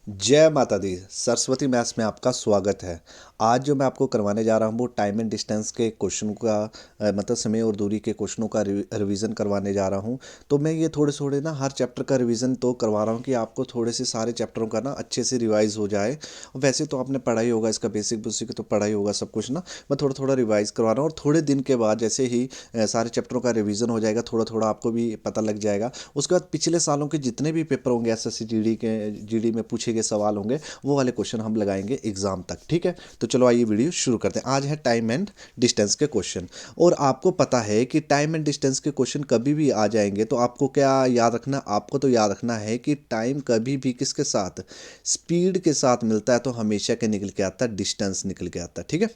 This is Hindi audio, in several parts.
जय माता दी। सरस्वती मैथ्स में आपका स्वागत है। आज जो मैं आपको करवाने जा रहा हूँ वो टाइम एंड डिस्टेंस के क्वेश्चन का मतलब समय और दूरी के क्वेश्चनों का रिवीजन करवाने जा रहा हूँ। तो मैं ये थोड़े थोड़े ना हर चैप्टर का रिवीजन तो करवा रहा हूँ कि आपको थोड़े से सारे चैप्टरों का ना अच्छे से रिवाइज हो जाए। वैसे तो आपने पढ़ाई होगा, इसका बेसिक बेसिक तो पढ़ाई होगा सब कुछ ना। मैं थोड़ा थोड़ा रिवाइज करवा रहा हूँ और थोड़े दिन के बाद जैसे ही सारे चैप्टरों का रिवीजन हो जाएगा, थोड़ा थोड़ा आपको भी पता लग जाएगा। उसके बाद पिछले सालों के जितने भी पेपर होंगे एसएससी जीडी में पूछे गए सवाल होंगे, वो वाले क्वेश्चन हम लगाएंगे एग्जाम तक। ठीक है, तो चलो आइए वीडियो शुरू करते हैं। आज है टाइम एंड डिस्टेंस के क्वेश्चन। और आपको पता है कि टाइम एंड डिस्टेंस के क्वेश्चन कभी भी आ जाएंगे तो आपको क्या याद रखना, आपको तो याद रखना है कि टाइम कभी भी किसके साथ, स्पीड के साथ मिलता है तो हमेशा के निकल के आता है, डिस्टेंस निकल के आता है। ठीक है,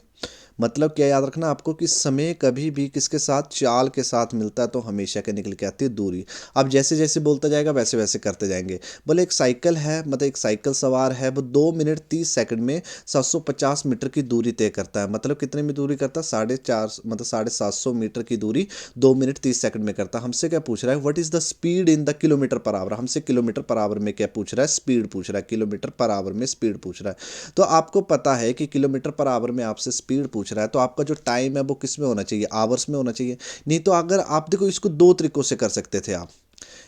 मतलब क्या याद रखना आपको कि समय कभी भी किसके साथ, चाल के साथ मिलता है तो हमेशा के निकल के आती है दूरी। अब जैसे जैसे बोलता जाएगा वैसे वैसे करते जाएंगे। बोले एक साइकिल है, मतलब एक साइकिल सवार है, वो 2 मिनट 30 सेकंड में 750 मीटर की दूरी तय करता है। मतलब कितने में दूरी करता है, 450, मतलब 750 मीटर की दूरी 2 मिनट 30 सेकंड में करता है। हमसे क्या पूछ रहा है, what is the speed in the kilometre per hour. हमसे किलोमीटर पर आवर में क्या पूछ रहा है, स्पीड पूछ रहा है। किलोमीटर पर आवर में स्पीड पूछ रहा है। तो आपको पता है कि किलोमीटर पर आवर में आपसे स्पीड पूछ रहा है तो आपका जो टाइम है वो किस में होना चाहिए, आवर्स में होना चाहिए। नहीं तो अगर आप देखो, इसको दो तरीकों से कर सकते थे आप।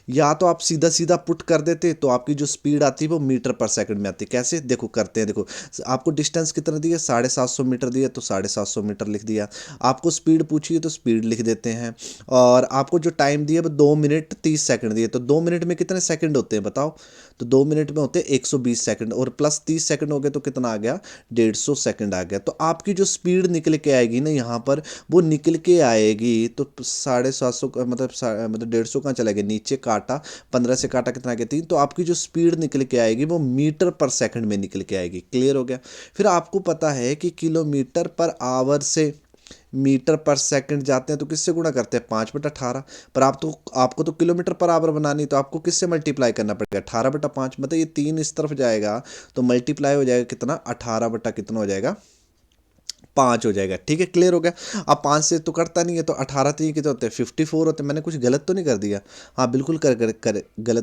या तो आप सीधा सीधा पुट कर देते तो आपकी जो स्पीड आती है वो मीटर पर सेकंड में आती। कैसे, देखो करते हैं। देखो आपको डिस्टेंस कितना दिया, 750 मीटर दिया तो 750 मीटर लिख दिया। आपको स्पीड पूछी है तो स्पीड लिख देते हैं। और आपको जो टाइम दिया वो 2 मिनट 30 सेकंड दिए, तो 2 मिनट में कितने सेकंड होते हैं बताओ। तो 2 मिनट में होते हैं 120 सेकंड, और प्लस 30 सेकंड हो गए तो कितना आ गया, 150 सेकंड आ गया। तो आपकी जो स्पीड निकल के आएगी ना यहाँ पर, वो निकल के आएगी तो 750 मतलब 150 कहाँ चला गया, नीचे काटा, 15 से काटा कितना गया 3, तो आपकी जो स्पीड निकल के आएगी वो मीटर पर सेकंड में निकल के आएगी। क्लियर हो गया। फिर आपको पता है कि किलोमीटर पर आवर से मीटर पर सेकंड जाते हैं तो किससे गुणा करते हैं, 5/18। पर आप तो, आपको तो किलोमीटर पर आवर बनानी, तो आपको किससे मल्टीप्लाई करना पड़ेगा, 18/5। मतलब ये 3 इस तरफ जाएगा तो मल्टीप्लाई हो जाएगा कितना, 18 कितना हो जाएगा, 5 हो जाएगा। ठीक है, क्लियर हो गया। अब 5 से तो कटता नहीं है तो 18 3 कितने होते हैं, 54 होते हैं। मैंने कुछ गलत तो नहीं कर दिया, हाँ बिल्कुल गलत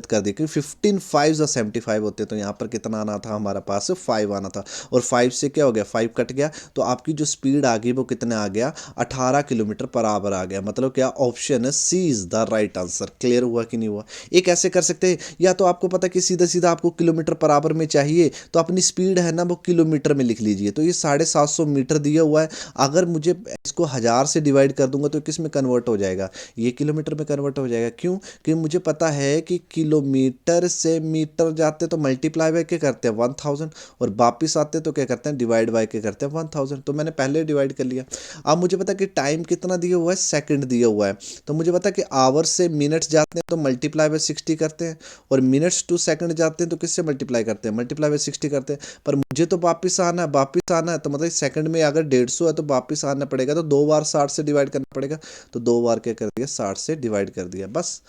कर दिया, क्योंकि 15 5 75 होते हैं। तो यहाँ पर कितना आना था हमारा पास, 5 आना था। और 5 से क्या हो गया, 5 कट गया तो आपकी जो स्पीड आ गई वो कितने आ गया, 18 किलोमीटर पर आवर आ गया। मतलब क्या, option C is the right answer. Clear हुआ कि नहीं हुआ। एक ऐसे कर सकते हैं, या तो आपको पता कि सीधा सीधा आपको किलोमीटर पर आवर में चाहिए तो अपनी स्पीड है ना वो किलोमीटर में लिख लीजिए। तो ये 750 मीटर दिया हुआ है, अगर मुझे इसको 1000 से डिवाइड कर दूंगा तो किस में कन्वर्ट हो जाएगा, ये किलोमीटर में कन्वर्ट हो जाएगा। क्यों, कि मुझे पता है कि किलोमीटर से मीटर जाते तो मल्टीप्लाई बाय क्या करते हैं, 1000, और वापिस आते तो क्या करते हैं, डिवाइड बाय क्या करते हैं, 1000। तो मैंने पहले डिवाइड कर लिया। अब मुझे पता कि टाइम कितना दिया हुआ है, सेकंड दिया हुआ है। तो मुझे पता कि आवर से मिनट्स जाते हैं तो मल्टीप्लाई बाय 60 करते हैं, और मिनट्स टू सेकंड जाते हैं तो किससे मल्टीप्लाई करते हैं, मल्टीप्लाई बाय 60 करते हैं। पर मुझे तो वापस आना है, वापस आना है तो मतलब सेकंड में अगर 150 है तो वापस आना पड़ेगा, तो 2 बार 60 से डिवाइड करना पड़ेगा। तो 2 बार क्या कर दिया, 60 से डिवाइड कर दिया बस।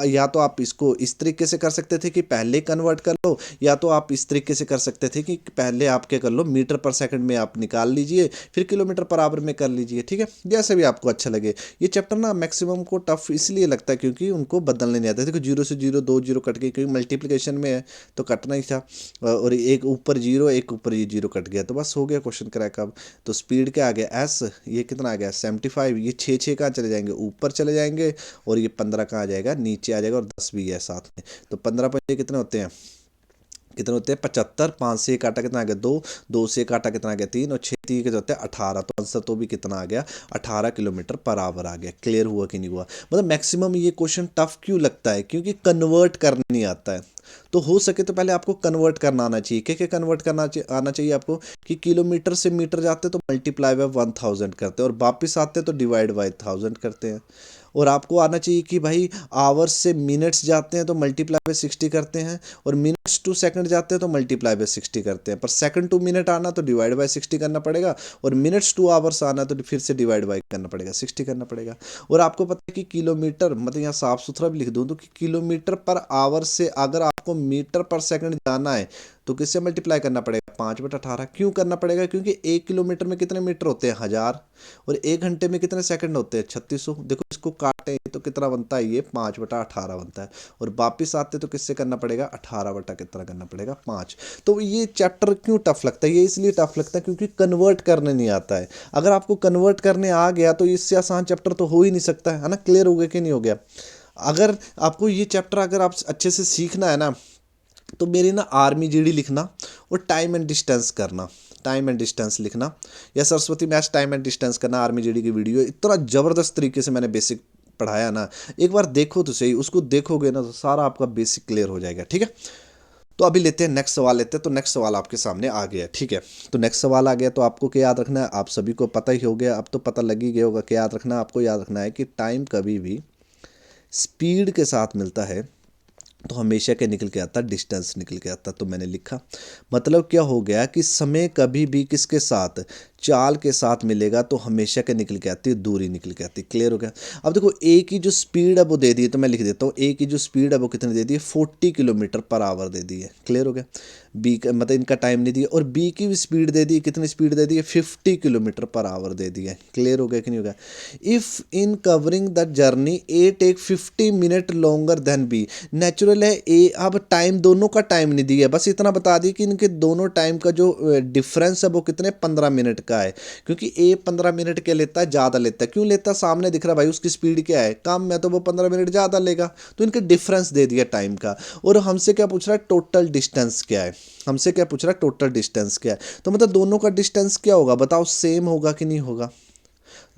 या तो आप इसको इस तरीके से कर सकते थे कि पहले कन्वर्ट कर लो, या तो आप इस तरीके से कर सकते थे कि पहले आप क्या कर लो, मीटर पर सेकंड में आप निकाल लीजिए, फिर किलोमीटर पर आवर में कर लीजिए। ठीक है, जैसे भी आपको अच्छा लगे। ये चैप्टर ना मैक्सिमम को टफ इसलिए लगता है क्योंकि उनको बदलने नहीं आता। देखो 0 से 0 2 जीरो कट गए, क्योंकि मल्टीप्लिकेशन में है तो कटना ही था। और एक ऊपर जीरो, एक ऊपर ये जीरो कट गया तो बस हो गया क्वेश्चन क्रैक। अब तो स्पीड क्या आ गया, एस, ये कितना आ गया 75। ये 6 कहाँ चले जाएंगे, ऊपर चले जाएंगे, और ये 15 कहाँ आ जाएगा, नीचे आ जाएगा, और 10 भी है साथ में। तो 15 कितने होते हैं, कितने होते हैं 75। 5 से एक काटा कितना आ गया, 2, 2 से एक काटा कितना आ गया 3, और 6 3 कितने होते हैं 18। तो आंसर तो भी कितना आ गया, 18 किलोमीटर पर आवर आ गया। क्लियर हुआ कि नहीं हुआ। मतलब मैक्सिमम ये क्वेश्चन टफ क्यों लगता है, क्योंकि कन्वर्ट करना नहीं आता है। तो हो सके तो पहले आपको कन्वर्ट करना आना चाहिए। क्या क्या कन्वर्ट करना आना चाहिए आपको, कि किलोमीटर से मीटर जाते तो मल्टीप्लाई बाय 1000 करते हैं, और वापस आते तो डिवाइड बाय 1000 करते हैं। और आपको आना चाहिए कि भाई आवर्स से मिनट्स जाते हैं तो मल्टीप्लाई बाय 60 करते हैं, और मिनट्स टू सेकंड जाते हैं तो मल्टीप्लाई बाय 60 करते हैं। पर सेकंड टू मिनट आना तो डिवाइड बाय 60 करना पड़ेगा, और मिनट्स टू आवर्स आना तो फिर से डिवाइड बाय करना पड़ेगा, 60 करना पड़ेगा। और आपको पता है कि किलोमीटर, मतलब यहाँ साफ सुथरा भी लिख दूँ तो कि किलोमीटर पर आवर से अगर आपको मीटर पर सेकंड जाना है तो किससे मल्टीप्लाई करना पड़ेगा, 5/18। क्यों करना पड़ेगा, क्योंकि 1 किलोमीटर में कितने मीटर होते हैं, 1000, और 1 घंटे में कितने सेकंड होते हैं, 3600। देखो इसको काटें तो कितना बनता है, ये 5/18 बनता है। और वापिस आते तो किससे करना पड़ेगा, 18 बटा कितना करना पड़ेगा, 5। तो ये चैप्टर क्यों टफ लगता है, ये इसलिए टफ लगता है क्योंकि कन्वर्ट करने नहीं आता है। अगर आपको कन्वर्ट करने आ गया तो इससे आसान चैप्टर तो हो ही नहीं सकता है ना। क्लियर हो गया कि नहीं हो गया। अगर आपको ये चैप्टर अगर आप अच्छे से सीखना है ना, तो मेरी ना आर्मी जीडी लिखना और टाइम एंड डिस्टेंस करना, टाइम एंड डिस्टेंस लिखना, या Saraswati maths time and distance करना। आर्मी जीडी की वीडियो इतना ज़बरदस्त तरीके से मैंने बेसिक पढ़ाया ना, एक बार देखो तो सही, उसको देखोगे ना तो सारा आपका बेसिक क्लियर हो जाएगा। ठीक है, तो अभी लेते हैं नेक्स्ट सवाल लेते हैं। तो नेक्स्ट सवाल आपके सामने आ गया। ठीक है, तो नेक्स्ट सवाल आ गया, तो आपको क्या याद रखना है, आप सभी को पता ही हो गया, अब तो पता लग ही गया होगा क्या याद रखना है। आपको याद रखना है कि टाइम कभी भी स्पीड के साथ मिलता है तो हमेशा क्या निकल के आता, डिस्टेंस निकल के आता। तो मैंने लिखा, मतलब क्या हो गया कि समय कभी भी किसके साथ, चाल के साथ मिलेगा तो हमेशा क्या निकल के आती है, दूरी निकल के आती है। क्लियर हो गया। अब देखो ए की जो स्पीड है वो दे दी है, तो मैं लिख देता हूँ ए की जो स्पीड है वो कितनी दे दी है, 40 किलोमीटर पर आवर दे दी है। क्लियर हो गया। बी का मतलब इनका टाइम नहीं दिया, और बी की भी स्पीड दे दी है, कितनी स्पीड दे दी है, 50 किलोमीटर पर आवर दे दी है। क्लियर हो गया कि नहीं होगा। If in covering the journey A take 50 minute longer than B, natural है ए। अब टाइम दोनों का टाइम नहीं दिया, बस इतना बता दी कि इनके दोनों टाइम का जो डिफरेंस है वो कितने 15 मिनट का है। क्योंकि ए 15 मिनट क्या लेता है, ज़्यादा लेता है। क्यों लेता है, सामने दिख रहा है भाई उसकी स्पीड क्या है, कम है, तो वो 15 मिनट ज़्यादा लेगा। तो इनके डिफरेंस दे दिया टाइम का। और हमसे क्या पूछ रहा है, टोटल डिस्टेंस क्या है, हमसे क्या पूछ रहा है, टोटल डिस्टेंस क्या है। तो मतलब दोनों का डिस्टेंस क्या होगा, बताओ, सेम होगा कि नहीं होगा।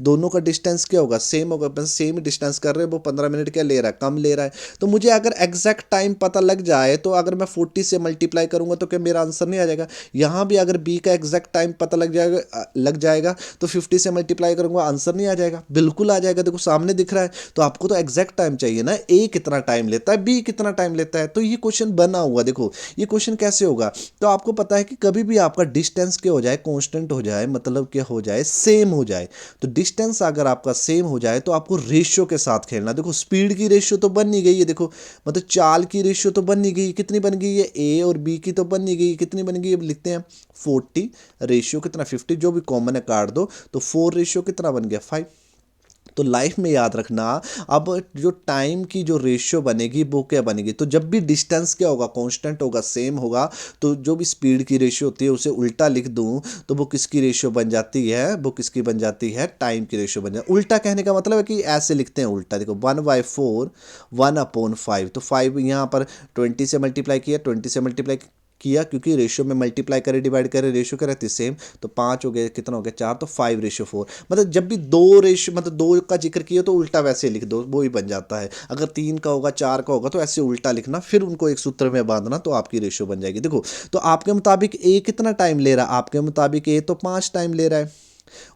दोनों का डिस्टेंस क्या होगा, सेम होगा। बस सेम डिस्टेंस कर रहे हैं, वो 15 मिनट क्या ले रहा है, कम ले रहा है। तो मुझे अगर एग्जैक्ट टाइम पता लग जाए तो अगर मैं 40 से मल्टीप्लाई करूंगा तो क्या मेरा आंसर नहीं आ जाएगा। यहाँ भी अगर बी का एग्जैक्ट टाइम पता लग जाएगा तो 50 से मल्टीप्लाई करूंगा, आंसर नहीं आ जाएगा, बिल्कुल आ जाएगा। देखो सामने दिख रहा है, तो आपको तो एग्जैक्ट टाइम चाहिए ना, ए कितना टाइम लेता है, बी कितना टाइम लेता है। तो ये क्वेश्चन बना हुआ, देखो ये क्वेश्चन कैसे होगा। तो आपको पता है कि कभी भी आपका डिस्टेंस क्या हो जाए, कांस्टेंट हो जाए, मतलब क्या हो जाए, सेम हो जाए। तो डिस्टेंस अगर आपका सेम हो जाए तो आपको रेशियो के साथ खेलना। देखो स्पीड की रेशियो तो बन नहीं गई है, देखो मतलब चाल की रेशियो तो बन नहीं गई, कितनी बन गई है, ए और बी की तो बन नहीं गई, कितनी बन गई, अब लिखते हैं 40, रेशियो कितना 50, जो भी कॉमन है काट दो, तो 4 रेशियो कितना बन गया, 5। तो लाइफ में याद रखना, अब जो टाइम की जो रेशियो बनेगी वो क्या बनेगी, तो जब भी डिस्टेंस क्या होगा, कांस्टेंट होगा, सेम होगा, तो जो भी स्पीड की रेशियो होती है उसे उल्टा लिख दूं तो वो किसकी रेशियो बन जाती है, वो किसकी बन जाती है, टाइम की रेशियो बन जाती है। उल्टा कहने का मतलब है कि ऐसे लिखते हैं उल्टा, देखो 1/4 1/5, तो 5 यहाँ पर 20 से मल्टीप्लाई किया, 20 से मल्टीप्लाई किया, क्योंकि रेशियो में मल्टीप्लाई करे डिवाइड करे रेशियो क्या रहती है, सेम। तो 5 हो गया, कितना हो गया, 4, तो 5/4। मतलब जब भी दो रेशियो, मतलब दो का जिक्र किया तो उल्टा वैसे लिख दो, वो ही बन जाता है। अगर 3 का होगा, 4 का होगा, तो ऐसे उल्टा लिखना, फिर उनको एक सूत्र में बांधना, तो आपकी रेशियो बन जाएगी। देखो तो आपके मुताबिक ए कितना टाइम ले रहा है, आपके मुताबिक ए तो 5 टाइम ले रहा है,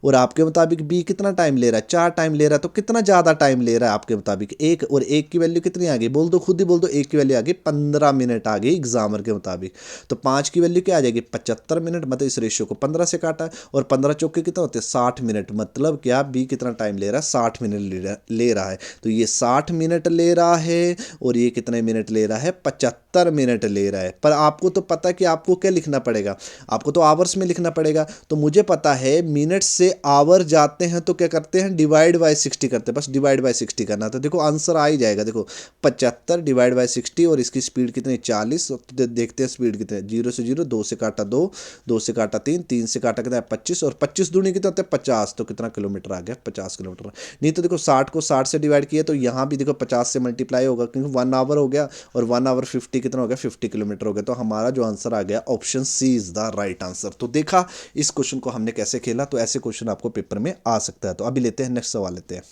और आपके मुताबिक बी कितना टाइम ले रहा है, 4 टाइम ले रहा है। तो कितना ज़्यादा टाइम ले रहा है आपके मुताबिक, एक, और एक की वैल्यू कितनी आ गई, बोल दो, खुद ही बोल दो, एक की वैल्यू आ गई 15 मिनट आ गई एग्जामर के मुताबिक। तो 5 की वैल्यू क्या आ जाएगी, 75 मिनट, मतलब इस रेशियो को 15 से काटा है, और 15 चौके कितना होते हैं, 60 मिनट। मतलब क्या, बी कितना टाइम ले रहा है, 60 मिनट ले रहा है। तो ये 60 मिनट ले रहा है, और ये कितने मिनट ले रहा है, 75 मिनट ले रहा है। पर आपको तो पता है कि आपको क्या लिखना पड़ेगा, आपको तो आवर्स में लिखना पड़ेगा। तो मुझे पता है मिनट से आवर जाते हैं तो क्या करते हैं, डिवाइड बाय 60 करते हैं, बस डिवाइड बाय 60 करना। तो देखो आंसर आ ही जाएगा, देखो 75 डिवाइड बाय 60, और इसकी स्पीड कितनी, 40। तो देखते हैं स्पीड कितने, 0 से 0, 2 से काटा 2, 2 से काटा 3, 3 से काटा कितना है, 25, और 25 दूनी कितना होता है, 50। तो कितना किलोमीटर आ गया, 50 किलोमीटर। नहीं तो देखो 60 को 60 से डिवाइड किया तो यहाँ भी देखो 50 से मल्टीप्लाई होगा, क्योंकि 1 आवर हो गया, और 1 आवर 50 कितना हो गया, 50 किलोमीटर हो गया। तो हमारा जो आंसर आ गया, option C is the right answer. तो देखा इस क्वेश्चन को हमने कैसे खेला। तो ऐसे क्वेश्चन आपको पेपर में आ सकता है। तो अभी लेते हैं नेक्स्ट सवाल लेते हैं।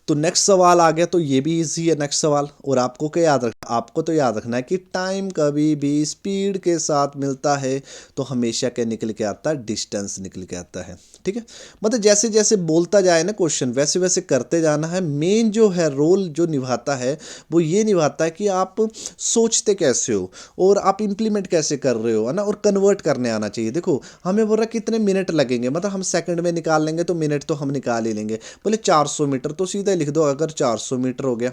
तो नेक्स्ट सवाल आ गया, तो ये भी इजी है नेक्स्ट सवाल। और आपको क्या याद रखना, आपको तो याद रखना है कि टाइम कभी भी स्पीड के साथ मिलता है तो हमेशा क्या निकल के आता है, डिस्टेंस निकल के आता है। ठीक है, मतलब जैसे जैसे बोलता जाए ना क्वेश्चन, वैसे वैसे करते जाना है। मेन जो है रोल जो निभाता है वो ये निभाता है कि आप सोचते कैसे हो और आप इंप्लीमेंट कैसे कर रहे हो, है ना, और कन्वर्ट करने आना चाहिए। देखो हमें बोल रहा है कितने मिनट लगेंगे, मतलब हम सेकंड में निकाल लेंगे तो मिनट तो हम निकाल ही लेंगे। बोले 400 मीटर, तो सीधा लिख दो, अगर 400 मीटर हो गया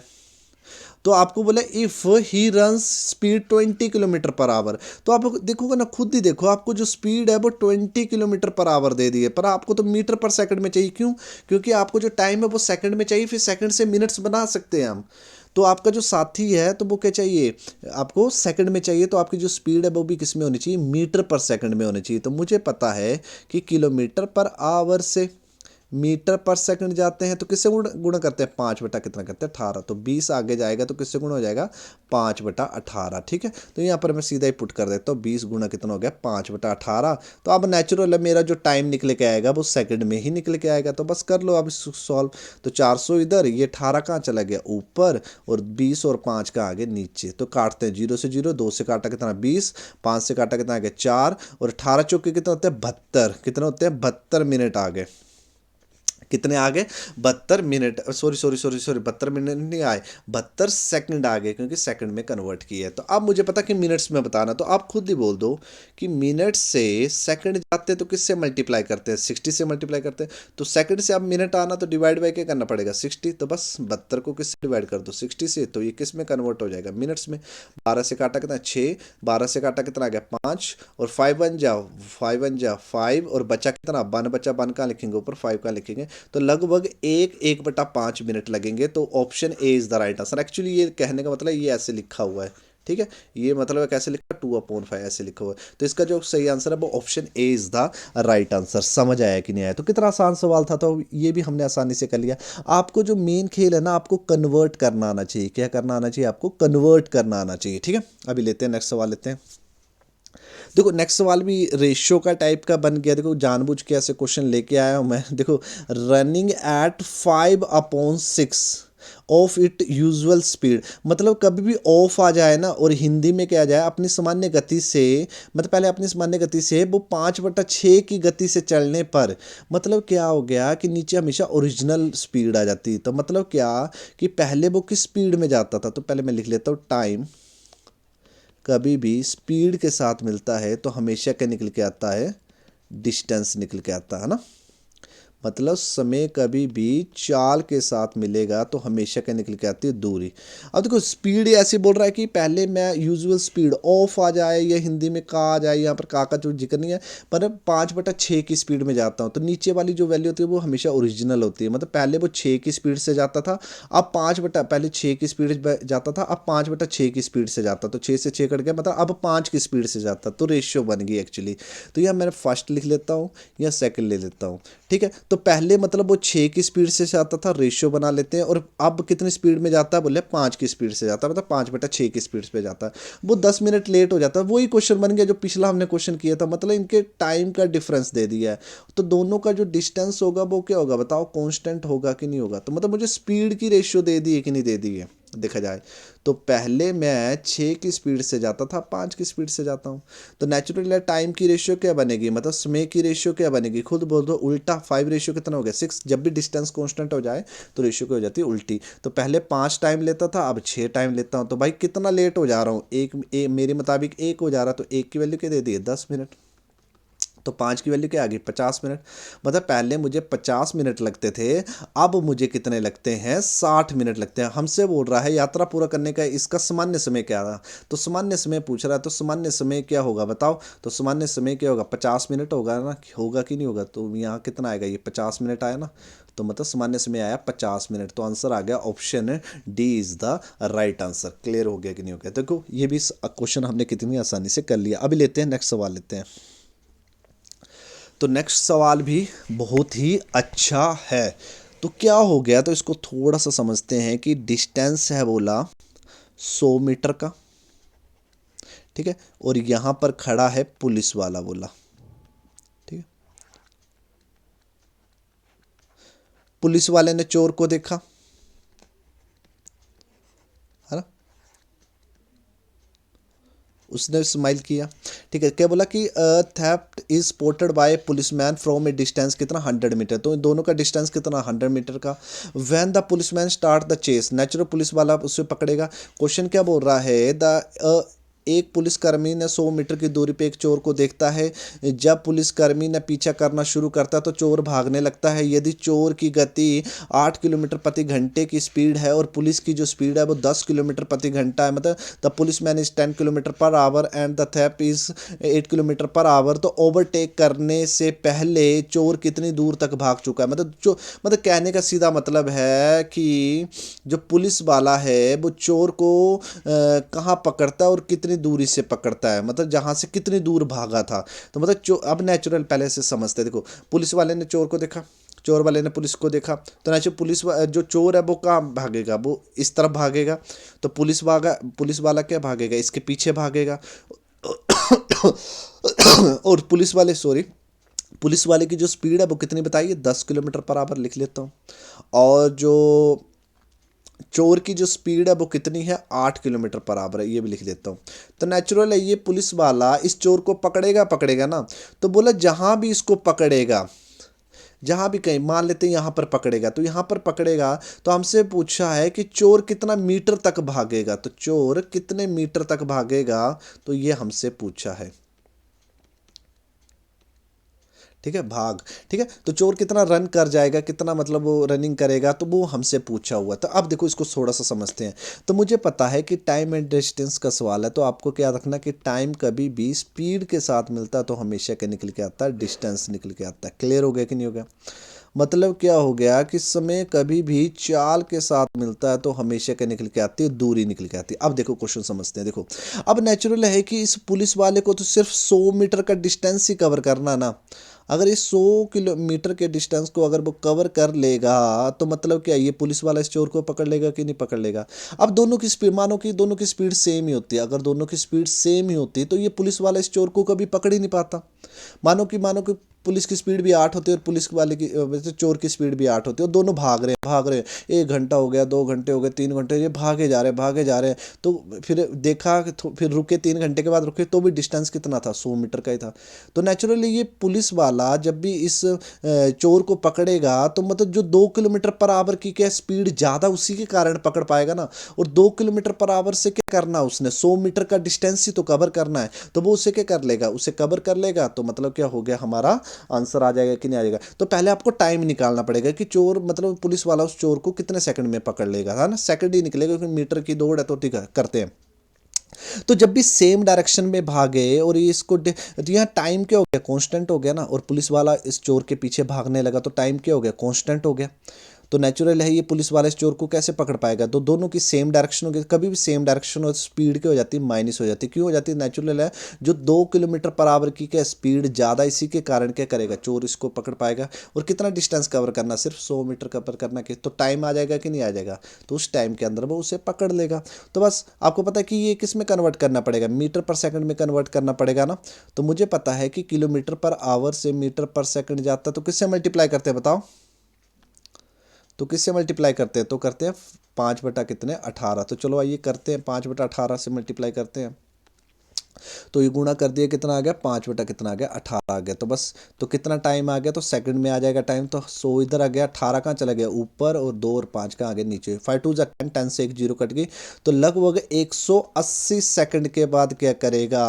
तो आपको बोला if he run speed 20 kilometre per hour, तो आप देखोगे ना, खुद ही देखो, आपको जो स्पीड है वो 20 किलोमीटर पर आवर दे दी है, पर आपको तो मीटर पर सेकंड में चाहिए। क्यों? क्योंकि आपको जो टाइम है वो सेकंड में चाहिए, फिर सेकंड से मिनट्स बना सकते हैं हम। तो आपका जो साथी है तो वो क्या चाहिए, आपको सेकंड में चाहिए, तो आपकी जो स्पीड है वो भी किस में होनी चाहिए, मीटर पर सेकंड में होनी चाहिए। तो मुझे पता है कि किलोमीटर पर आवर से मीटर पर सेकंड जाते हैं तो किससे गुणा करते हैं, 5 बटा कितना करते हैं 18, तो 20 आगे जाएगा तो किससे गुणा हो जाएगा, 5/18। ठीक है, तो यहाँ पर मैं सीधा ही पुट कर देता हूँ, 20 गुणा कितना हो गया 5/18। तो अब नेचुरल है, मेरा जो टाइम निकल के आएगा वो सेकंड में ही निकल के आएगा। तो बस कर लो अब इसको सॉल्व। तो 400 इधर, ये 18 कहाँ चला गया ऊपर, और 20 और 5 का आगे नीचे। तो काटते हैं, 0 से 0, 2 से काटा कितना 20, 5 से काटा कितना आ गया 4, और 18 चौके कितना होते हैं 72, कितना होते हैं 72 मिनट आ गए। कितने आ गए, 72 minute, sorry sorry sorry sorry, 72 minute नहीं आए, 72 सेकंड आ गए, क्योंकि सेकंड में कन्वर्ट किया है। तो अब मुझे पता कि मिनट्स में बताना, तो आप खुद ही बोल दो कि मिनट से सेकंड जाते तो किससे मल्टीप्लाई करते हैं, 60 से मल्टीप्लाई करते हैं। तो सेकंड से अब मिनट आना तो डिवाइड बाई क्या करना पड़ेगा, 60। तो बस 72 को किससे डिवाइड कर दो, 60 से, तो ये किस में कन्वर्ट हो जाएगा, मिनट्स में। 12 से काटा कितना 6, 12 से काटा कितना आ गया 5, और 5 बन जाओ, 5 बन जाओ 5, और बचा कितना, 1 बचा, 1 कहाँ लिखेंगे ऊपर, 5 कहाँ लिखेंगे। तो लगभग 1 मिनट लगेंगे। तो option A is the right answer. Actually ये कहने का मतलब ये ऐसे लिखा हुआ है, ठीक है, ये मतलब है कैसे लिखा, 2/5 ऐसे लिखा हुआ है। तो इसका जो सही आंसर है वो option A is the right answer. समझ आया कि नहीं आया? तो कितना आसान सवाल था, तो ये भी हमने आसानी से कर लिया। आपको जो मेन खेल है ना, आपको कन्वर्ट करना आना चाहिए। क्या करना आना चाहिए आपको, कन्वर्ट करना आना चाहिए। ठीक है, अभी लेते हैं नेक्स्ट सवाल लेते हैं। देखो नेक्स्ट सवाल भी रेशियो का टाइप का बन गया। देखो जानबूझ के ऐसे क्वेश्चन लेके आया हूँ मैं। देखो, running at 5/6 of it usual speed, मतलब कभी भी ऑफ आ जाए ना, और हिंदी में क्या आ जाए, अपनी सामान्य गति से, मतलब पहले अपनी सामान्य गति से वो 5/6 की गति से चलने पर, मतलब क्या हो गया कि नीचे हमेशा ओरिजिनल स्पीड आ जाती है। तो मतलब क्या कि पहले वो किस स्पीड में जाता था, तो पहले मैं लिख लेता हूँ, टाइम कभी भी स्पीड के साथ मिलता है तो हमेशा क्या निकल के आता है, डिस्टेंस निकल के आता है ना। मतलब समय कभी भी चाल के साथ मिलेगा तो हमेशा क्या निकल के आती है, दूरी। अब देखो स्पीड ऐसे बोल रहा है कि पहले मैं यूजुअल स्पीड ऑफ आ जाए, या हिंदी में का आ जाए, यहाँ पर का जो जिक्र नहीं है, पर 5/6 की स्पीड में जाता हूँ, तो नीचे वाली जो वैल्यू होती है वो हमेशा ओरिजिनल होती है। मतलब पहले वो 6 की स्पीड से जाता था, अब पहले 6 की स्पीड जाता था, अब 5/6 की स्पीड से जाता, तो 6 से 6 कट गया, मतलब अब 5 की स्पीड से जाता, तो रेशियो बन गई एक्चुअली। तो यह मैं फर्स्ट लिख लेता हूँ या सेकंड ले लेता हूँ। ठीक है, तो पहले मतलब वो 6 की स्पीड से जाता था, रेशियो बना लेते हैं, और अब कितनी स्पीड में जाता है, बोले 5 की स्पीड से जाता है, मतलब 5/6 की स्पीड पे जाता है। वो 10 मिनट लेट हो जाता है। वही क्वेश्चन बन गया जो पिछला हमने क्वेश्चन किया था, मतलब इनके टाइम का डिफरेंस दे दिया है। तो दोनों का जो डिस्टेंस होगा वो क्या होगा बताओ, कांस्टेंट होगा कि नहीं होगा। तो मतलब मुझे स्पीड की रेशियो दे दी है कि नहीं दे दी है, देखा जाए तो पहले मैं 6 की स्पीड से जाता था, 5 की स्पीड से जाता हूँ। तो नेचुरली टाइम की रेशियो क्या बनेगी, मतलब समय की रेशियो क्या बनेगी, खुद बोल दो, उल्टा। 5 रेशियो कितना हो गया 6। जब भी डिस्टेंस कांस्टेंट हो जाए तो रेशियो क्या हो जाती है, उल्टी। तो पहले 5 टाइम लेता था, अब 6 टाइम लेता हूँ। तो भाई कितना लेट हो जा रहा हूँ, मेरे मुताबिक 1 हो जा रहा, तो 1 की वैल्यू क्या दे दी है, 10 मिनट। तो 5 की वैल्यू क्या आ गई, 50 मिनट। मतलब पहले मुझे 50 मिनट लगते थे, अब मुझे कितने लगते हैं, 60 मिनट लगते हैं। हमसे बोल रहा है यात्रा पूरा करने का इसका सामान्य समय क्या था, तो सामान्य समय पूछ रहा है, तो सामान्य समय क्या होगा बताओ। तो सामान्य समय क्या होगा, 50 मिनट होगा ना, होगा कि नहीं होगा। तो यहाँ कितना आएगा, ये 50 मिनट आया ना, तो मतलब सामान्य समय आया 50 मिनट। तो आंसर आ गया option D is the right answer. Clear हो गया कि नहीं हो गया। देखो ये भी क्वेश्चन हमने कितनी आसानी से कर लिया। अभी लेते हैं नेक्स्ट सवाल लेते हैं। तो नेक्स्ट सवाल भी बहुत ही अच्छा है। तो क्या हो गया, तो इसको थोड़ा सा समझते हैं कि डिस्टेंस है बोला 100 मीटर का, ठीक है, और यहाँ पर खड़ा है पुलिस वाला बोला, ठीक है। पुलिस वाले ने चोर को देखा, है ना, उसने स्माइल किया, ठीक है। क्या बोला कि theft is spotted by policeman from a distance कितना 100 मीटर, तो इन दोनों का डिस्टेंस कितना 100 मीटर का। When the policeman start the chase, natural police वाला उसे पकड़ेगा। क्वेश्चन क्या बोल रहा है, द एक पुलिसकर्मी ने 100 मीटर की दूरी पे एक चोर को देखता है। जब पुलिसकर्मी ने पीछा करना शुरू करता है तो चोर भागने लगता है। यदि चोर की गति 8 किलोमीटर प्रति घंटे की स्पीड है और पुलिस की जो स्पीड है वो 10 किलोमीटर प्रति घंटा है, मतलब the police man is 10 kilometre per hour and the theft is 8 kilometre per hour, तो ओवरटेक करने से पहले चोर कितनी दूर तक भाग चुका है। मतलब कहने का सीधा मतलब है कि जो पुलिस वाला है वो चोर को कहाँ पकड़ता है और कितनी दूरी से पकड़ता है, मतलब जहाँ से कितनी दूर भागा था। तो मतलब अब नेचुरल पहले से समझते हैं। देखो, पुलिस वाले ने चोर को देखा, चोर वाले ने पुलिस को देखा, तो नेचुरल जो चोर है वो कहाँ भागेगा, वो इस तरफ भागेगा। तो पुलिस वाला क्या भागेगा, इसके पीछे भागेगा। और पुलिस वाले की जो स्पीड है वो कितनी बताइए, 10 किलोमीटर पर आवर लिख लेता हूँ। और जो चोर की जो स्पीड है वो कितनी है, 8 किलोमीटर पर आवर है, ये भी लिख देता हूँ। तो नेचुरल है ये पुलिस वाला इस चोर को पकड़ेगा ना, तो बोला जहाँ भी इसको पकड़ेगा, जहाँ भी कहीं मान लेते हैं यहाँ पर पकड़ेगा, तो यहाँ पर पकड़ेगा तो हमसे पूछा है कि चोर कितना मीटर तक भागेगा, तो चोर कितने मीटर तक भागेगा, तो ये हमसे पूछा है। ठीक है, ठीक है, तो चोर कितना रन कर जाएगा, कितना मतलब वो रनिंग करेगा, तो वो हमसे पूछा हुआ। तो अब देखो इसको थोड़ा सा समझते हैं। तो मुझे पता है कि टाइम एंड डिस्टेंस का सवाल है, तो आपको क्या रखना कि टाइम कभी भी स्पीड के साथ मिलता है तो हमेशा क्या निकल के आता है, डिस्टेंस निकल के आता है। क्लियर हो गया कि नहीं हो गया? मतलब क्या हो गया कि समय कभी भी चाल के साथ मिलता है तो हमेशा क्या निकल के आती है, दूरी निकल के आती है। अब देखो क्वेश्चन समझते हैं। देखो, अब नेचुरल है कि इस पुलिस वाले को तो सिर्फ 100 मीटर का डिस्टेंस ही कवर करना ना। अगर इस 100 किलोमीटर के डिस्टेंस को अगर वो कवर कर लेगा तो मतलब क्या, ये पुलिस वाला इस चोर को पकड़ लेगा कि नहीं पकड़ लेगा? अब दोनों की स्पीड, मानो कि दोनों की स्पीड सेम ही होती है, अगर दोनों की स्पीड सेम ही होती है तो ये पुलिस वाला इस चोर को कभी पकड़ ही नहीं पाता। मानो कि पुलिस की स्पीड भी 8 होती है और पुलिस वाले की वैसे चोर की स्पीड भी 8 होती है, और दोनों भाग रहे हैं। 1 घंटा हो गया, 2 घंटे हो गए, 3 घंटे, ये भागे जा रहे हैं। तो फिर देखा फिर रुके, 3 घंटे के बाद रुके तो भी डिस्टेंस कितना था, 100 मीटर का ही था। तो नेचुरली ये पुलिस वाला जब भी इस चोर को पकड़ेगा तो मतलब जो 2 किलोमीटर पर आवर की क्या स्पीड ज़्यादा, उसी के कारण पकड़ पाएगा ना। और 2 किलोमीटर पर आवर से क्या करना, उसने 100 मीटर का डिस्टेंस ही तो कवर करना है, तो वो उसे क्या कर लेगा, उसे कवर कर लेगा। तो मतलब क्या हो गया, हमारा आंसर आ जाएगा कि नहीं आ जाएगा? तो पहले आपको टाइम निकालना पड़ेगा कि चोर मतलब पुलिस वाला उस चोर को कितने सेकंड में पकड़ लेगा, है ना। सेकंड ही निकलेगा क्योंकि मीटर की दौड़ है, तो ठीक है करते हैं। तो जब भी सेम डायरेक्शन में भागे और ये इसको तो यहाँ टाइम क्या हो गया, कांस्टेंट हो गया ना। और पुलिस वाला इस चोर के पीछे भागने लगा तो टाइम क्या हो गया, कांस्टेंट हो गया। तो नेचुरल है ये पुलिस वाले इस चोर को कैसे पकड़ पाएगा, तो दोनों की सेम डायरेक्शन होगी। कभी भी सेम डायरेक्शन हो स्पीड क्या हो जाती है, माइनस हो जाती है। क्यों हो जाती है? नेचुरल है जो 2 किलोमीटर पर आवर की क्या स्पीड ज़्यादा, इसी के कारण क्या करेगा, चोर इसको पकड़ पाएगा। और कितना डिस्टेंस कवर करना, सिर्फ 100 मीटर कवर करना कि तो टाइम आ जाएगा कि नहीं आ जाएगा, तो उस टाइम के अंदर वो उसे पकड़ लेगा। तो बस आपको पता है कि ये किस में कन्वर्ट करना पड़ेगा, मीटर पर सेकंड में कन्वर्ट करना पड़ेगा ना। तो मुझे पता है कि किलोमीटर पर आवर से मीटर पर सेकंड जाता है, तो किससे मल्टीप्लाई करते हैं बताओ? तो किससे मल्टीप्लाई करते हैं, तो करते हैं 5/18। तो चलो आइए करते हैं, 5/18 से मल्टीप्लाई करते हैं। तो ये गुणा कर दिया, कितना आ गया, 5 कितना आ गया, 18 आ गया। तो बस, तो कितना टाइम आ गया, तो सेकंड में आ जाएगा टाइम। तो 100 इधर आ गया, 18 कहाँ चला गया ऊपर, और 2 और 5 कहाँ आ गया नीचे। 5 2 10, 10 से एक जीरो कट गई। तो लगभग 180 सेकंड के बाद क्या करेगा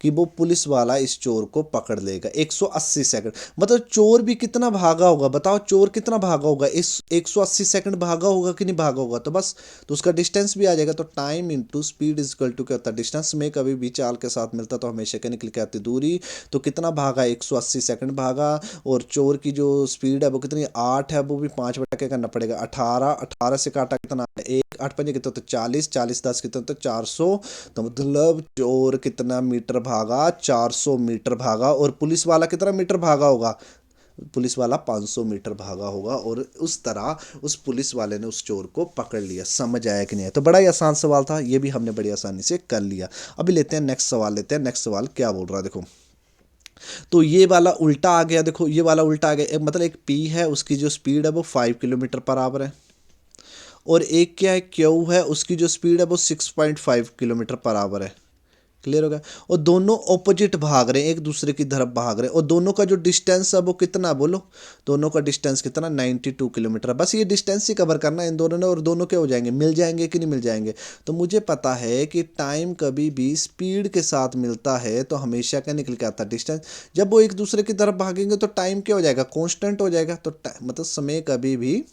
कि वो पुलिस वाला इस चोर को पकड़ लेगा। 180 सेकंड मतलब चोर भी कितना भागा होगा, बताओ चोर कितना भागा होगा, इस 180 सेकंड भागा होगा कि नहीं भागा होगा। तो बस, तो उसका डिस्टेंस भी आ जाएगा। तो time into speed is equal to क्या होता है, डिस्टेंस में कभी भी चाल के साथ मिलता तो हमेशा क्या निकल के आती, दूरी। तो कितना भागा, 180 सेकंड भागा। और चोर की जो स्पीड है वो कितनी, 8 है, वो भी 5 क्या करना पड़ेगा, 18। 18 से काटा कितना, 1 8 5 कितना, तो 40। 40 10 कितना, तो 400। तो मतलब चोर कितना मीटर भागा, 400 मीटर भागा। और पुलिस वाला कितना मीटर भागा होगा, पुलिस वाला 500 मीटर भागा होगा। और उस तरह उस पुलिस वाले ने उस चोर को पकड़ लिया। समझ आया कि नहीं है? तो बड़ा ही आसान सवाल था, ये भी हमने बड़ी आसानी से कर लिया। अभी लेते हैं नेक्स्ट सवाल, लेते हैं नेक्स्ट सवाल क्या बोल रहा है। देखो, तो ये वाला उल्टा आ गया। देखो ये वाला उल्टा आ गया, मतलब एक पी है, उसकी जो स्पीड है वो 5 किलोमीटर पर आवर है। और एक क्या है, क्यू है, उसकी जो स्पीड है वो 6.5 किलोमीटर पर आवर है। क्लियर हो गया। और दोनों ऑपोजिट भाग रहे हैं, एक दूसरे की तरफ भाग रहे हैं, और दोनों का जो डिस्टेंस है वो कितना, बोलो दोनों का डिस्टेंस कितना, 92 किलोमीटर। बस ये डिस्टेंस ही कवर करना है इन दोनों ने, और दोनों क्या हो जाएंगे, मिल जाएंगे कि नहीं मिल जाएंगे। तो मुझे पता है कि टाइम कभी भी स्पीड के साथ मिलता है तो हमेशा क्या निकल के आता है, डिस्टेंस। जब वो एक दूसरे की तरफ भागेंगे तो टाइम क्या हो जाएगा, कॉन्स्टेंट हो जाएगा। तो मतलब समय कभी भी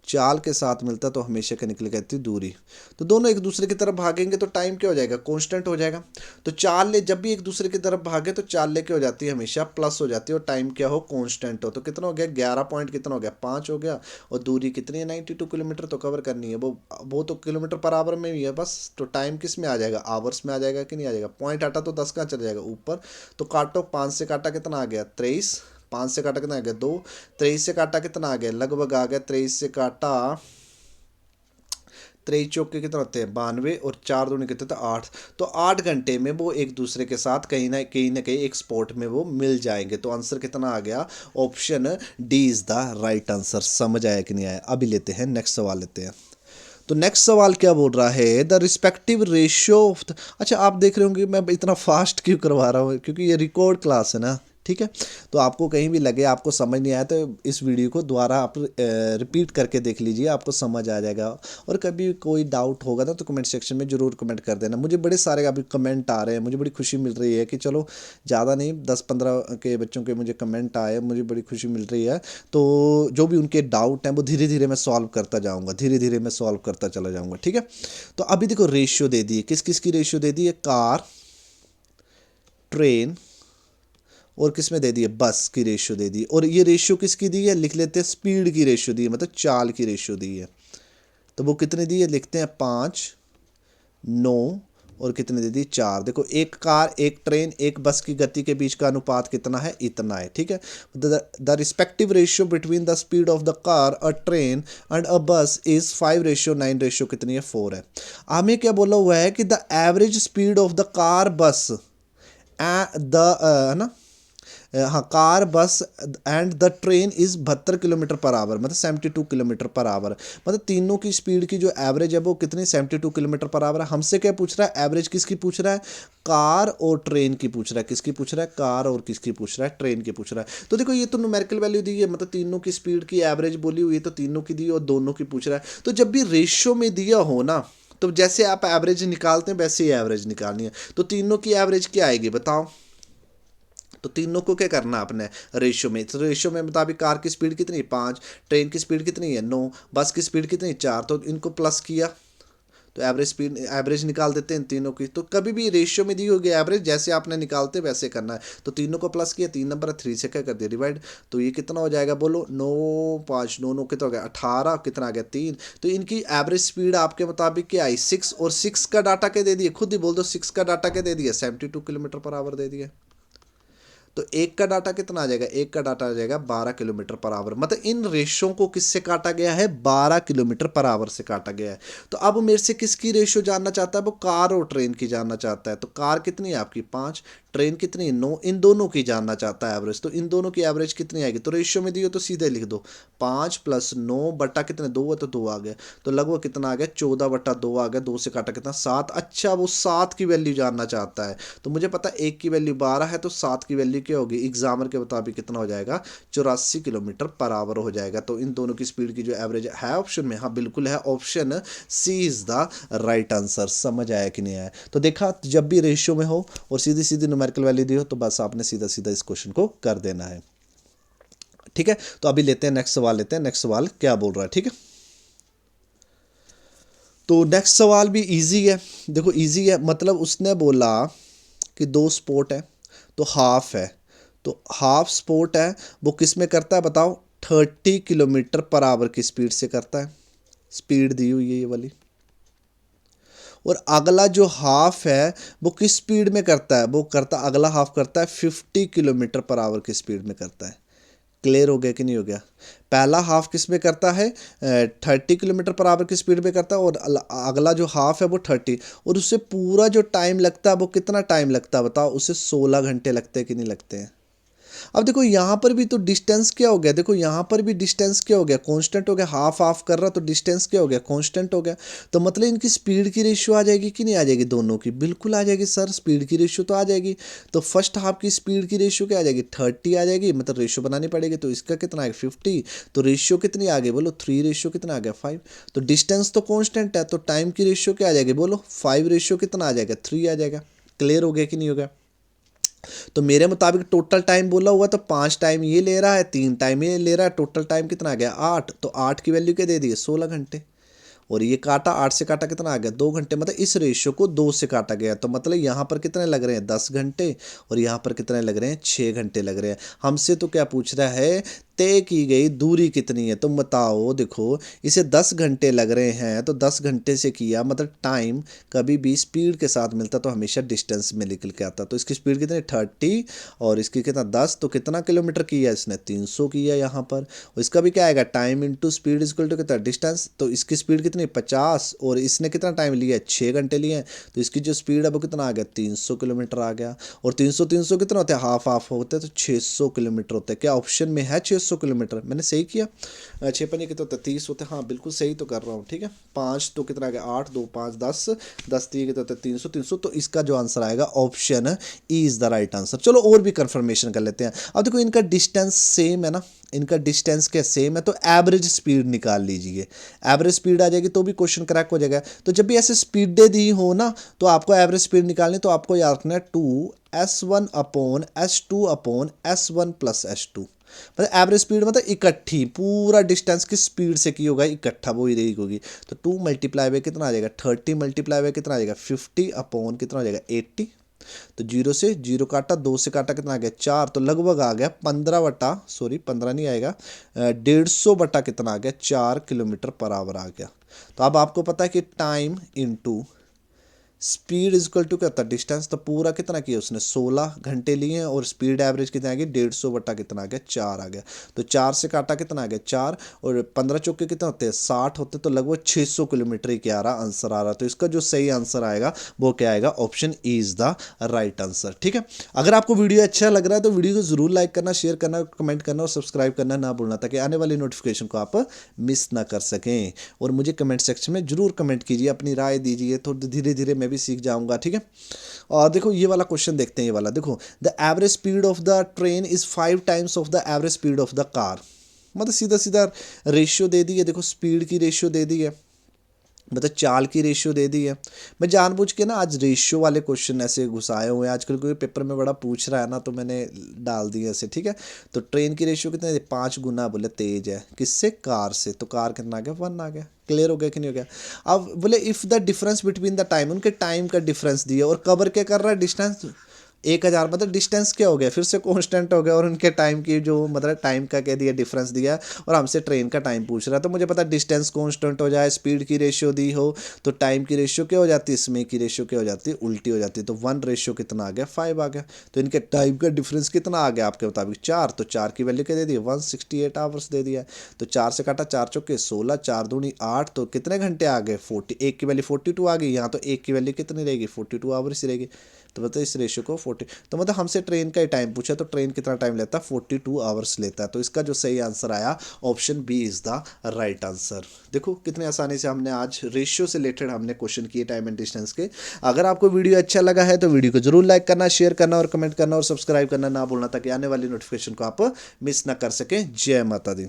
चाल के साथ मिलता तो हमेशा क्या निकल जाती दूरी। तो दोनों एक दूसरे की तरफ भागेंगे तो टाइम क्या हो जाएगा, कांस्टेंट हो जाएगा। तो चाल ले जब भी एक दूसरे की तरफ भागे तो चाल ले क्या हो जाती है, हमेशा प्लस हो जाती है, और टाइम क्या हो, कांस्टेंट हो। तो कितना हो गया, 11 पॉइंट कितना हो गया, 5 हो गया। और दूरी कितनी है, 92 किलोमीटर तो कवर करनी है। वो तो किलोमीटर पर आवर में ही है बस। तो टाइम किस में आ जाएगा, आवर्स में आ जाएगा कि नहीं आ जाएगा। पॉइंट हटा तो 10 कहाँ चला जाएगा ऊपर। तो काटो, 5 से काटा कितना आ गया, 23। 5 से काटा कितना आ गया, 2। 23 से काटा कितना आ गया, लगभग आ गया। 23 से काटा, 23 चौके कितना होते हैं, 92, और 4 दूनी कितने थे, 8। तो 8 घंटे में वो एक दूसरे के साथ कहीं ना कहीं एक स्पॉट में वो मिल जाएंगे। तो आंसर कितना आ गया, option D is the right answer. समझ आया कि नहीं आया। अभी लेते हैं नेक्स्ट सवाल लेते हैं। तो नेक्स्ट सवाल क्या बोल रहा है, द रिस्पेक्टिव रेशियो ऑफ अच्छा, आप देख रहे होंगे मैं इतना फास्ट क्यों करवा रहा हूँ, क्योंकि ये रिकॉर्ड क्लास है ना, ठीक है। तो आपको कहीं भी लगे आपको समझ नहीं आया तो इस वीडियो को दोबारा आप रिपीट करके देख लीजिए, आपको समझ आ जाएगा। और कभी कोई डाउट होगा ना तो कमेंट सेक्शन में ज़रूर कमेंट कर देना। मुझे बड़े सारे अभी कमेंट आ रहे हैं, मुझे बड़ी खुशी मिल रही है कि चलो ज़्यादा नहीं, 10-15 के बच्चों के मुझे कमेंट आए, मुझे बड़ी खुशी मिल रही है। तो जो भी उनके डाउट हैं वो धीरे धीरे मैं सॉल्व करता जाऊँगा, धीरे धीरे मैं सॉल्व करता चला जाऊँगा, ठीक है। तो अभी देखो रेशियो दे दी है, किस किस की रेशियो दे दी है, कार, ट्रेन, और किस में दे दी है, बस की रेशियो दे दी है। और ये रेशियो किसकी दी है, लिख लेते हैं, स्पीड की रेशियो दी है, मतलब चाल की रेशियो दी है। तो वो कितने दी है, लिखते हैं 5, 9, और कितने दे दी, 4। देखो एक कार, एक ट्रेन, एक बस की गति के बीच का अनुपात कितना है, इतना है, ठीक है। The respective ratio between the speed of the car, a train and अ बस इज 5:9 रेशियो कितनी है, 4 है। हमें क्या बोला हुआ है कि the average speed of the car, बस द है ना, हाँ, कार, बस and the train is 72 kilometre per hour, मतलब 72 किलोमीटर पर आवर। मतलब तीनों की स्पीड की जो एवरेज है वो कितनी, 72 किलोमीटर पर आवर है। हमसे क्या पूछ रहा है, एवरेज किसकी पूछ रहा है, कार और ट्रेन की पूछ रहा है। किसकी पूछ रहा है, कार और किसकी पूछ रहा है, ट्रेन की पूछ रहा है। तो देखो ये तो न्यूमेरिकल वैल्यू दी है, मतलब तीनों की स्पीड की एवरेज बोली हुई है, तो तीनों की दी और दोनों की पूछ रहा है। तो जब भी रेशियो में दिया हो ना, तो जैसे आप एवरेज निकालते हैं वैसे ही एवरेज निकालनी है। तो तीनों की एवरेज क्या आएगी बताओ। तो तीनों को क्या करना आपने, रेशियो में। तो रेशियो में मुताबिक कार की स्पीड कितनी, 5, ट्रेन की स्पीड कितनी है, 9, बस की स्पीड कितनी, 4। तो इनको प्लस किया तो एवरेज स्पीड, एवरेज निकाल देते हैं इन तीनों की। तो कभी भी रेशियो में दी होगी एवरेज, जैसे आपने निकालते वैसे करना है। तो तीनों को प्लस किया, 3 नंबर है, 3 से क्या कर दिया, डिवाइड। तो ये कितना हो जाएगा, बोलो, 9, 5, 9, 9 कितना हो गया, 18, कितना आ गया, 3। तो इनकी एवरेज स्पीड आपके मुताबिक क्या आई, 6। और 6 का डाटा क्या दे दिया, खुद ही बोल दो, 6 का डाटा क्या दे दिया, 72 किलोमीटर पर आवर दे दिया। तो एक का डाटा कितना आ जाएगा, एक का डाटा आ जाएगा 12 किलोमीटर पर आवर। मतलब इन रेशो को किससे काटा गया है, 12 किलोमीटर पर आवर से काटा गया है। तो अब मेरे से किसकी रेशियो जानना चाहता है, वो कार और ट्रेन की जानना चाहता है। तो कार कितनी है आपकी, 5, ट्रेन कितनी है, 9। इन दोनों की जानना चाहता है एवरेज। तो इन दोनों की एवरेज कितनी आएगी, तो रेशियो में दी हो तो सीधे लिख दो, 5 + 9 बटा कितने, 2 है तो 2 आ गया। तो लगभग कितना आ गया, 14/2 आ गया। 2 से काटा कितना, 7। अच्छा, वो 7 की वैल्यू जानना चाहता है। तो मुझे पता है एक की वैल्यू 12 है, तो 7 की वैल्यू क्या होगी, एग्जामर के मुताबिक कितना हो जाएगा, 84 किलोमीटर पर आवर हो जाएगा। तो इन दोनों की स्पीड की जो एवरेज है ऑप्शन में, हाँ बिल्कुल है, option C is the right answer. समझ आया कि नहीं आया। तो देखा, जब भी रेशियो में हो और सीधी सीधी न्यूमेरिकल वैल्यू दी हो तो बस आपने सीधा सीधा इस क्वेश्चन को कर देना है, ठीक है। तो अभी लेते हैं नेक्स्ट सवाल, लेते हैं नेक्स्ट सवाल क्या बोल रहा है, ठीक है। तो नेक्स्ट सवाल भी इजी है। देखो इजी है, मतलब उसने बोला कि 2 स्पोर्ट है तो हाफ है। तो हाफ स्पोर्ट है वो किस में करता है बताओ, 30 किलोमीटर पर आवर की स्पीड से करता है। स्पीड दी हुई है ये वाली। और अगला जो हाफ है वो किस स्पीड में करता है, वो करता, अगला हाफ करता है 50 किलोमीटर पर आवर की स्पीड में करता है। क्लियर हो गया कि नहीं हो गया। पहला हाफ किस में करता है, 30 किलोमीटर पर आवर की स्पीड में करता है, और अगला जो हाफ है वो 30। और उससे पूरा जो टाइम लगता है वो कितना टाइम लगता है बताओ, उससे 16 घंटे लगते हैं कि नहीं लगते हैं। अब देखो यहाँ पर भी तो डिस्टेंस क्या हो गया, देखो यहाँ पर भी डिस्टेंस क्या हो गया, कांस्टेंट हो गया, हाफ हाफ कर रहा तो डिस्टेंस क्या हो गया, कांस्टेंट हो गया। तो मतलब इनकी स्पीड की रेशियो आ जाएगी कि नहीं आ जाएगी, दोनों की बिल्कुल आ जाएगी सर, स्पीड की रेशियो तो आ जाएगी। तो फर्स्ट हाफ की स्पीड की रेशियो क्या आ जाएगी, 30 आ जाएगी, मतलब रेशियो बनानी पड़ेगी, तो इसका कितना आएगा 50। तो रेशियो कितनी आ गई बोलो, 3 रेशियो कितना आ गया 5। तो डिस्टेंस तो कांस्टेंट है, तो टाइम की रेशियो क्या आ जाएगी बोलो, 5 रेशियो कितना आ जाएगा 3 आ जाएगा। क्लियर हो गया कि नहीं होगा। तो मेरे मुताबिक टोटल टाइम बोला हुआ तो 5 टाइम ये ले रहा है, 3 टाइम ये ले रहा है, टोटल टाइम कितना आ गया 8। तो 8 की वैल्यू क्या दे दी है 16 घंटे। और ये काटा 8 से काटा कितना आ गया 2 घंटे, मतलब इस रेशियो को 2 से काटा गया। तो मतलब यहाँ पर कितने लग रहे हैं 10 घंटे, और यहाँ पर कितने लग रहे हैं 6 घंटे लग रहे हैं। हमसे तो क्या पूछ रहा है, तय की गई दूरी कितनी है। तो बताओ, देखो इसे 10 घंटे लग रहे हैं, तो 10 घंटे से किया मतलब टाइम कभी भी स्पीड के साथ मिलता तो हमेशा डिस्टेंस में निकल के आता। तो इसकी स्पीड कितनी 30 और इसकी कितना 10, तो कितना किलोमीटर किया इसने 300 किया यहाँ पर। और इसका भी क्या आएगा, time into speed equal to कितना डिस्टेंस। तो इसकी स्पीड कितनी 50 और इसने कितना टाइम लिया 6 घंटे लिए हैं। तो इसकी जो स्पीड है वो कितना आ गया 300 किलोमीटर आ गया। और 300 300 कितना होता है, हाफ हाफ होते हैं, तो 600 किलोमीटर होते हैं। क्या ऑप्शन में है 600 किलोमीटर, मैंने सही किया। 6 पन्ने कितने होते हैं 30 होते हैं, हाँ बिल्कुल सही तो कर रहा हूँ। ठीक है, 5 तो कितना आ गया 8 2 5 10 10 3 कितने होते हैं 300 300। तो इसका जो आंसर आएगा option E is the right answer. चलो और भी कंफर्मेशन कर लेते हैं। अब देखो इनका डिस्टेंस सेम है ना, इनका डिस्टेंस क्या सेम है, तो एवरेज स्पीड निकाल लीजिए। एवरेज स्पीड आ जाएगी तो भी क्वेश्चन क्रैक हो जाएगा। तो जब भी ऐसे स्पीडें दी हो ना, तो आपको एवरेज स्पीड निकालनी, तो आपको याद रखना है 2s1 upon s2 upon s1 plus s2। मतलब एवरेज स्पीड मतलब इकट्ठी पूरा डिस्टेंस की स्पीड से की होगा, इकट्ठा वो ही रही होगी। तो 2 मल्टीप्लाई बाय कितना आ जाएगा 30 मल्टीप्लाई बाय कितना आ जाएगा 50 अपॉन कितना हो जाएगा 80। तो 0 से 0 काटा, 2 से काटा कितना आ गया 4, तो लगभग आ गया 15 बटा, सॉरी 15 नहीं आएगा, 150 बटा कितना आ गया 4 किलोमीटर पर आवर आ गया। तो अब आपको पता है कि time into speed is equal to क्या होता है डिस्टेंस। तो पूरा कितना किया उसने 16 घंटे लिए हैं, और स्पीड एवरेज कितना आ गया 150 बटा कितना आ गया 4 आ गया। तो 4 से काटा कितना आ गया 4, और 15 चौके कितने होते हैं 60 होते, तो लगभग 600 किलोमीटर ही क्या आ रहा आंसर आ रहा। तो इसका जो सही आंसर आएगा वो क्या आएगा, option E is the right answer. ठीक है, अगर आपको वीडियो अच्छा लग रहा है तो वीडियो को जरूर लाइक करना, शेयर करना, कमेंट करना और सब्सक्राइब करना ना भूलना, ताकि आने वाली नोटिफिकेशन को आप मिस ना कर सकें। और मुझे कमेंट सेक्शन में जरूर कमेंट कीजिए, अपनी राय दीजिए, तो धीरे धीरे मैं भी सीख जाऊंगा। ठीक है, और देखो ये वाला क्वेश्चन देखते हैं। ये वाला देखो, the average speed of the train is 5 times of the average speed of the car. मतलब सीधा सीधा रेशियो दे दी है, देखो स्पीड की रेशियो दे दी है, मतलब चाल की रेशियो दे दी है। मैं जानबूझ के ना आज रेशियो वाले क्वेश्चन ऐसे घुसाए हुए हैं, आजकल कोई पेपर में बड़ा पूछ रहा है ना, तो मैंने डाल दिए ऐसे। ठीक है, तो ट्रेन की रेशियो कितने 5 गुना बोले तेज है, किससे कार से, तो कार कितना आ गया 1 आ गया। क्लियर हो गया कि नहीं हो गया। अब बोले if the difference between the time, उनके टाइम का डिफरेंस दिया और कवर क्या कर रहा है डिस्टेंस 1000, मतलब डिस्टेंस क्या हो गया फिर से कांस्टेंट हो गया, और उनके टाइम की जो मतलब टाइम का क्या दिया डिफरेंस दिया, और हमसे ट्रेन का टाइम पूछ रहा है। तो मुझे पता डिस्टेंस कांस्टेंट हो जाए, स्पीड की रेशियो दी हो, तो टाइम की रेशियो क्या हो जाती है, इसमें की रेशियो क्या हो जाती है उल्टी हो जाती है। तो 1 रेशियो कितना आ गया 5 आ गया। तो इनके टाइम का डिफरेंस कितना आ गया आपके मुताबिक 4। तो 4 की वैल्यू क्या दे दी 168 आवर्स दे दिया। तो 4 से काटा 4 चौके 16, 4 दूनी 8, तो कितने घंटे आ गए 40। एक की वैल्यू 42 आ गई, यहाँ तो एक की वैल्यू कितनी रहेगी 42 आवर्स ही रहेगी। तो मतलब इस रेशियो को 40, तो मतलब हमसे ट्रेन का ही टाइम पूछा, तो ट्रेन कितना टाइम लेता है 42 आवर्स लेता है। तो इसका जो सही आंसर आया option B is the right answer. देखो कितने आसानी से हमने आज रेशियो से रिलेटेड हमने क्वेश्चन किए टाइम एंड डिस्टेंस के। अगर आपको वीडियो अच्छा लगा है तो वीडियो को जरूर लाइक करना, शेयर करना और कमेंट करना और सब्सक्राइब करना ना भूलना, ताकि आने वाली नोटिफिकेशन को आप मिस ना कर सकें। जय माता दी।